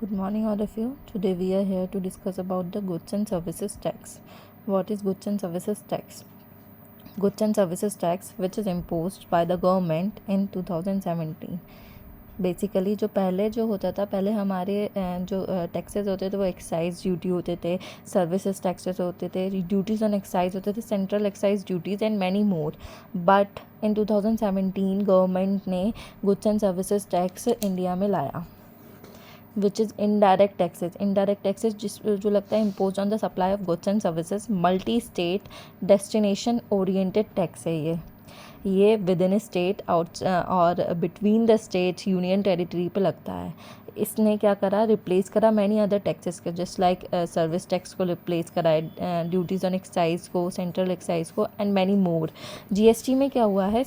Good morning, all of you. Today we are here to discuss about the goods and services tax. What is goods and services tax? Goods and services tax, which is imposed by the government in 2017. Basically जो होता था पहले हमारे जो taxes होते थे वो excise duty होते थे, सर्विसेज टैक्सेस होते थे, ड्यूटीज़ ऑन एक्साइज होते थे, central excise duties and many more. But in 2017 government ने goods and services tax India में लाया, which is indirect taxes. Indirect taxes जो लगता है imposed on the supply of goods and services. Multi state destination oriented tax है ये with in state out और between the states union territory पे लगता है. इसने क्या करा, रिप्लेस करा मैनी अदर टैक्सेस को, जस्ट लाइक सर्विस टैक्स को रिप्लेस करा है, ड्यूटीज़ ऑन एक्साइज को, सेंट्रल एक्साइज को एंड मैनी मोर. जीएसटी में क्या हुआ है,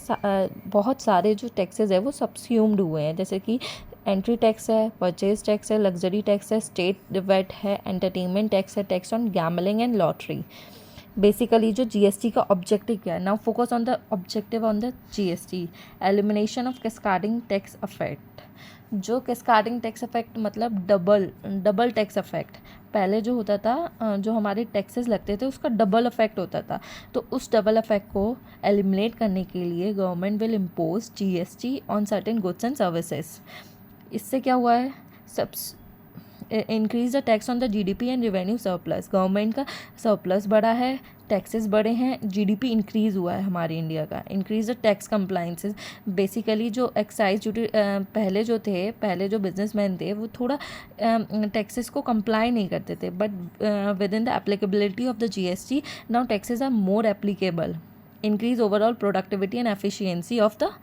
बहुत सारे जो टैक्सेस है वो सब्स्यूम्ड हुए हैं, जैसे कि एंट्री टैक्स है, परचेज टैक्स है, लग्जरी टैक्स है, स्टेट वेट है, एंटरटेनमेंट टैक्स है, tax on gambling and lottery. Basically जो जीएसटी का ऑब्जेक्टिव क्या है, now focus on the objective on the GST. Elimination of cascading tax effect. जो कैस्काडिंग टैक्स अफेक्ट मतलब डबल टैक्स अफेक्ट. पहले जो होता था, जो हमारे टैक्सेस लगते थे उसका डबल अफेक्ट होता था, तो उस डबल अफेक्ट को एलिमिनेट करने के लिए government will impose GST on certain goods and services. इससे क्या हुआ है, increase the tax on the GDP and revenue surplus. Government का सरप्लस बढ़ा है, टैक्सेस बढ़े हैं, जीडीपी इंक्रीज़ हुआ है हमारे इंडिया का. Increase the tax compliances. Basically जो एक्साइज ड्यूटी पहले जो बिजनेसमैन थे वो थोड़ा टैक्सेस को कंप्लाई नहीं करते थे, but with in the applicability of the GST now taxes are more applicable. Increase overall productivity and efficiency of the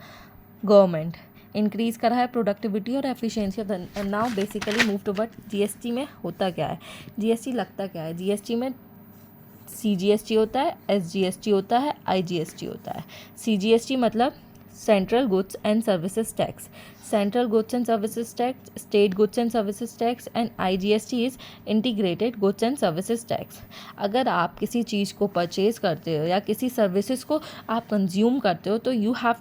government. Increase करा है प्रोडक्टिविटी और efficiency of the. Now basically move toward GST में होता क्या है, GST लगता क्या है. जीएसटी में सीजीएसटी होता है, एसजीएसटी होता है, आईजीएसटी होता है. सीजीएसटी मतलब central goods and services tax, central goods and services tax, state goods and services tax, and IGST is integrated goods and services tax. अगर आप किसी चीज़ को परचेज करते हो या किसी सर्विसेज को आप कंज्यूम करते हो तो यू हैव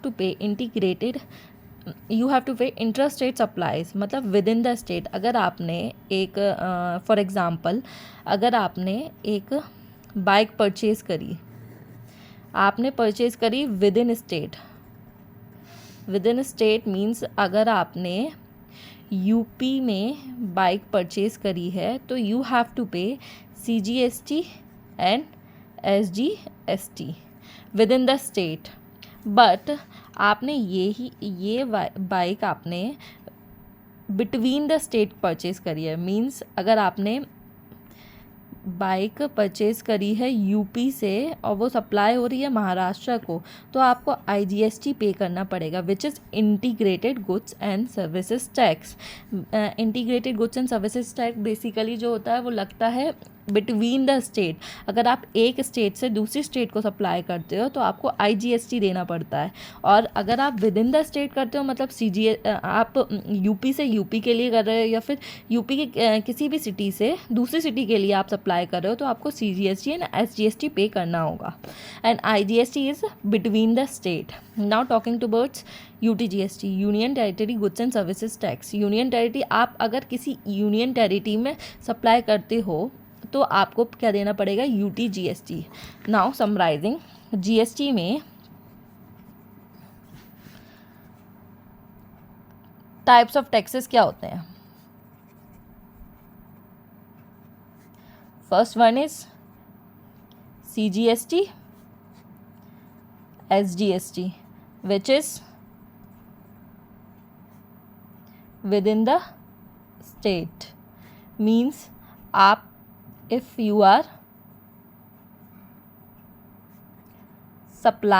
टू पे इंट्रा स्टेट सप्लाईज, मतलब विद इन द स्टेट. अगर आपने एक फॉर एग्ज़ाम्पल अगर आपने एक बाइक परचेज़ करी विद इन स्टेट मीन्स अगर आपने यूपी में बाइक परचेज़ करी है तो यू हैव टू पे CGST and SGST with in the state. But आपने ये बाइक आपने बिटवीन द स्टेट परचेज़ करी है, मीन्स अगर आपने बाइक परचेज़ करी है यूपी से और वो सप्लाई हो रही है महाराष्ट्र को, तो आपको आईजीएसटी पे करना पड़ेगा, which is integrated goods and services tax. Integrated goods and services tax basically जो होता है वो लगता है बिटवीन द स्टेट. अगर आप एक स्टेट से दूसरी स्टेट को सप्लाई करते हो तो आपको आईजीएसटी देना पड़ता है, और अगर आप विद इन द स्टेट करते हो मतलब आप यूपी से यूपी के लिए कर रहे हो या फिर यूपी के किसी भी सिटी से दूसरी सिटी के लिए आप सप्लाई कर रहे हो तो आपको सीजीएसटी एंड एसजीएसटी पे करना होगा. And IGST is between the state. Now talking to birds UTGST, union territory goods and services tax. Union territory, आप अगर किसी यूनियन टेरिटरी में सप्लाई करते हो तो आपको क्या देना पड़ेगा, यूटीजीएसटी. नाउ समराइजिंग, जीएसटी में टाइप्स ऑफ टैक्सेस क्या होते हैं. First one is CGST, SGST, which is with in the state. Means आप if you are supplying